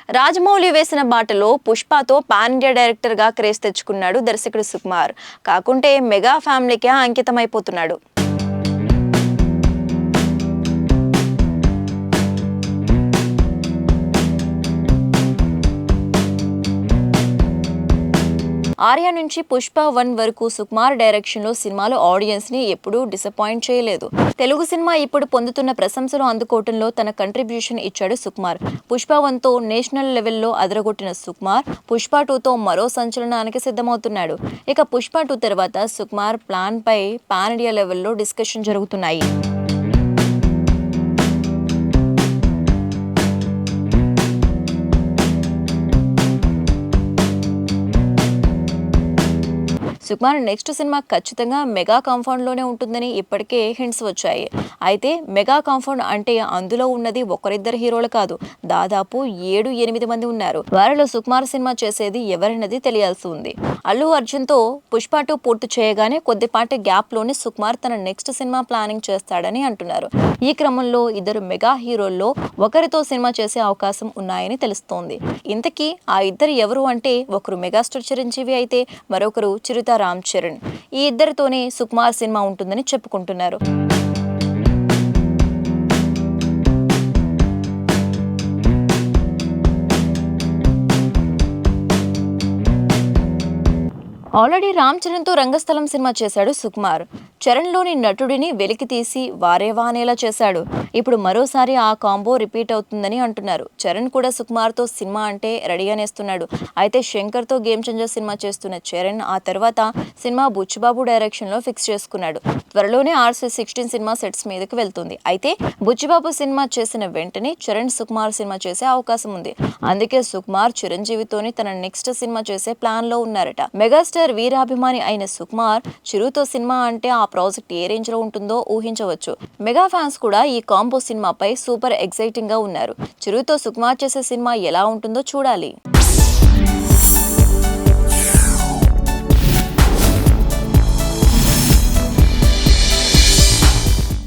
రాజమౌళి వేసిన బాటలో పుష్పతో pan India director గా క్రేజ్ తెచ్చుకున్నాడు దర్శకుడు సుకుమార్. కాకుంటే మెగా ఫ్యామిలీకే అంకితమైపోతున్నాడు. ఆర్య నుంచి పుష్ప 1 వరకు సుకుమార్ డైరెక్షన్ లో సినిమాలు ఆడియన్స్ ని ఎప్పుడూ డిసప్పాయింట్ చేయలేదు. తెలుగు సినిమా ఇప్పుడు పొందుతున్న ప్రశంసలు అందుకోవటంలో తన కంట్రిబ్యూషన్ ఇచ్చాడు సుకుమార్. పుష్ప 1 తో నేషనల్ లెవెల్లో అదరగొట్టిన సుకుమార్ పుష్ప 2 తో మరో సంచలనానికి సిద్ధమవుతున్నాడు. ఇక పుష్ప 2 తర్వాత సుకుమార్ ప్లాన్ పై పాన్ ఇండియా లెవెల్లో డిస్కషన్ జరుగుతున్నాయి. సుకుమార్ నెక్స్ట్ సినిమా ఖచ్చితంగా మెగా కాంపౌండ్ లోనే ఉంటుందని ఇప్పటికే హింట్స్ వచ్చాయి. అయితే మెగా కాంపౌండ్ అంటే అందులో ఉన్నది ఒకరిద్దరు హీరోలు కాదు, దాదాపు 7-8 మంది ఉన్నారు. వారిలో సుకుమార్ సినిమా చేసేది ఎవరన్నది తెలియాల్సి ఉంది. అల్లు అర్జున్ తో పుష్ప 2 పూర్తి చేయగానే కొద్దిపాటి గ్యాప్ లోని సుకుమార్ తన నెక్స్ట్ సినిమా ప్లానింగ్ చేస్తాడని అంటున్నారు. ఈ క్రమంలో ఇద్దరు మెగా హీరోల్లో ఒకరితో సినిమా చేసే అవకాశం ఉన్నాయని తెలుస్తోంది. ఇంతకీ ఆ ఇద్దరు ఎవరు అంటే ఒకరు మెగాస్టార్ చిరంజీవి అయితే మరొకరు చిరుత రామ్ చరణ్. ఈ ఇద్దరితోనే సుకుమార్ సినిమా ఉంటుందని చెప్పుకుంటున్నారు. ఆల్రెడీ రామ్ చరణ్ తో రంగస్థలం సినిమా చేశాడు సుకుమార్. చరణ్ లోని నటుడిని వెలికి తీసి వారేవా అనేలా చేశాడు. ఇప్పుడు మరోసారి ఆ కాంబో రిపీట్ అవుతుందని అంటున్నారు. చరణ్ కూడా సుకుమార్ తో సినిమా అంటే రెడీ అనేస్తున్నాడు. అయితే శంకర్ తో గేమ్ చేంజర్ సినిమా చేస్తున్న చరణ్ ఆ తర్వాత సినిమా బుచ్చిబాబు డైరెక్షన్ లో ఫిక్స్ చేసుకున్నాడు. త్వరలోనే RC16 సినిమా సెట్స్ మీదకి వెళ్తుంది. అయితే బుచ్చిబాబు సినిమా చేసిన వెంటనే చరణ్ సుకుమార్ సినిమా చేసే అవకాశం ఉంది. అందుకే సుకుమార్ చిరంజీవితోని తన నెక్స్ట్ సినిమా చేసే ప్లాన్ లో ఉన్నారట. మెగాస్టార్ వీరాభిమాని అయిన సుకుమార్ చిరుతో సినిమా అంటే ఆ ప్రాజెక్ట్ ఏ రేంజ్ లో ఉంటుందో ఊహించవచ్చు. మెగా ఫ్యాన్స్ కూడా ఈ కాంబో సినిమాపై సూపర్ ఎక్సైటింగ్ గా ఉన్నారు. చిరుతో సుకుమార్ చేసే సినిమా ఎలా ఉంటుందో చూడాలి.